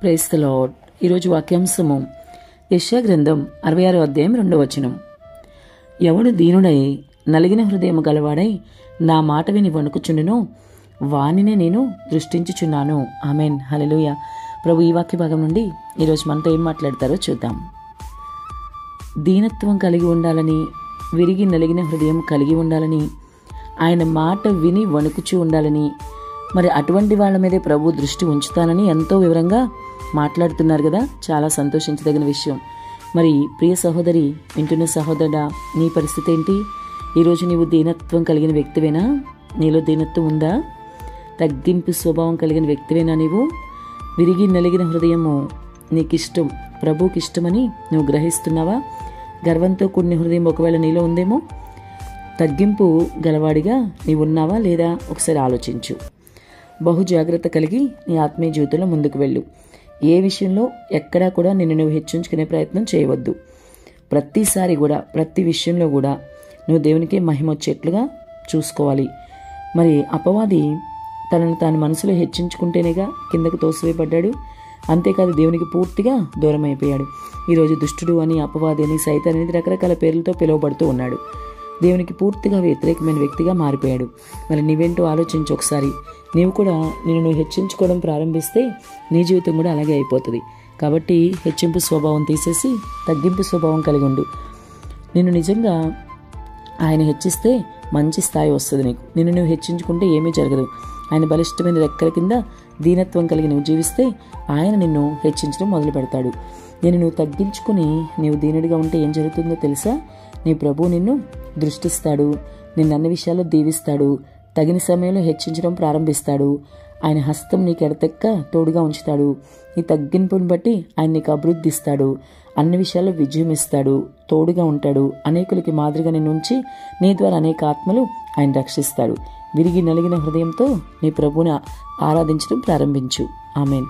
Praise the lord. ఈరోజు వాక్యాంశము యెషయా గ్రంథం 66వ అధ్యాయం 2వ వచనం. ఎవడు దీనుడై నలిగిన హృదయము గలవాడై నా మాట విని వణుకుచుండునో వానినే నేను దృష్టించుచున్నాను. ఆమెన్. హల్లెలూయా. ప్రభు ఈ వాక్య భాగం నుండి ఈరోజు మనతో ఏం మాట్లాడతారో చూద్దాం. దీనత్వం కలిగి ఉండాలని, విరిగి నలిగిన హృదయం కలిగి ఉండాలని, ఆయన మాట విని వణుకుచూ ఉండాలని, మరి అటువంటి వాళ్ళ మీదే ప్రభు దృష్టి ఉంచుతానని ఎంతో వివరంగా మాట్లాడుతున్నారు కదా. చాలా సంతోషించదగిన విషయం. మరి ప్రియ సహోదరి, వింటున్న సహోదరుడా, నీ పరిస్థితి ఏంటి? ఈరోజు నీవు దీనత్వం కలిగిన వ్యక్తివేనా? నీలో దీనత్వం ఉందా? తగ్గింపు స్వభావం కలిగిన వ్యక్తివేనా నీవు? విరిగి నలిగిన హృదయము నీకిష్టం, ప్రభువుకి ఇష్టమని నువ్వు గ్రహిస్తున్నావా? గర్వంతో కూడిన హృదయం ఒకవేళ నీలో ఉందేమో. తగ్గింపు గలవాడిగా నీవున్నావా లేదా? ఒకసారి ఆలోచించు. బహు జాగ్రత్త కలిగి నీ ఆత్మీయ జీవితంలో ముందుకు వెళ్ళు. ఏ విషయంలో ఎక్కడా కూడా నిన్ను నువ్వు హెచ్చించుకునే ప్రయత్నం చేయవద్దు. ప్రతిసారి కూడా, ప్రతి విషయంలో కూడా నువ్వు దేవునికి మహిమ వచ్చేట్లుగా చూసుకోవాలి. మరి అపవాది తనను తాను మనసులో హెచ్చించుకుంటేనేగా కిందకు తోసివేయబడ్డాడు. అంతేకాదు దేవునికి పూర్తిగా దూరం అయిపోయాడు. ఈరోజు దుష్టుడు అని, అపవాది అని, సైతాన్ అనేది రకరకాల పేర్లతో పిలువబడుతూ ఉన్నాడు. దేవునికి పూర్తిగా వ్యతిరేకమైన వ్యక్తిగా మారిపోయాడు. మరి నీవేంటో ఆలోచించు ఒకసారి. నీవు కూడా నిన్ను నువ్వు హెచ్చించుకోవడం ప్రారంభిస్తే నీ జీవితం కూడా అలాగే అయిపోతుంది. కాబట్టి హెచ్చింపు స్వభావం తీసేసి తగ్గింపు స్వభావం కలిగి ఉండు. నిన్ను నిజంగా ఆయన హెచ్చిస్తే మంచి స్థాయి వస్తుంది నీకు. నిన్ను నువ్వు హెచ్చించుకుంటే ఏమీ జరగదు. ఆయన బలిష్టమైన రెక్కల కింద దీనత్వం కలిగి నువ్వు జీవిస్తే ఆయన నిన్ను హెచ్చించడం మొదలు పెడతాడు. నేను నువ్వు తగ్గించుకుని నీవు దీనుడిగా ఉంటే ఏం జరుగుతుందో తెలుసా? నీ ప్రభువు నిన్ను దృష్టిస్తాడు, నిన్ను అన్ని విషయాల్లో దీవిస్తాడు, తగిన సమయంలో హెచ్చించడం ప్రారంభిస్తాడు. ఆయన హస్తం నీకు ఎడతెక్క తోడుగా ఉంచుతాడు. నీ తగ్గింపుని బట్టి ఆయన నీకు అభివృద్ధి ఇస్తాడు, అన్ని విషయాల్లో విజయం ఇస్తాడు, తోడుగా ఉంటాడు. అనేకులకి మాదిరిగా నిన్ను ఉంచి నీ ద్వారా అనేక ఆత్మలు ఆయన రక్షిస్తాడు. విరిగి నలిగిన హృదయంతో నీ ప్రభువుని ఆరాధించడం ప్రారంభించు. ఆమెన్.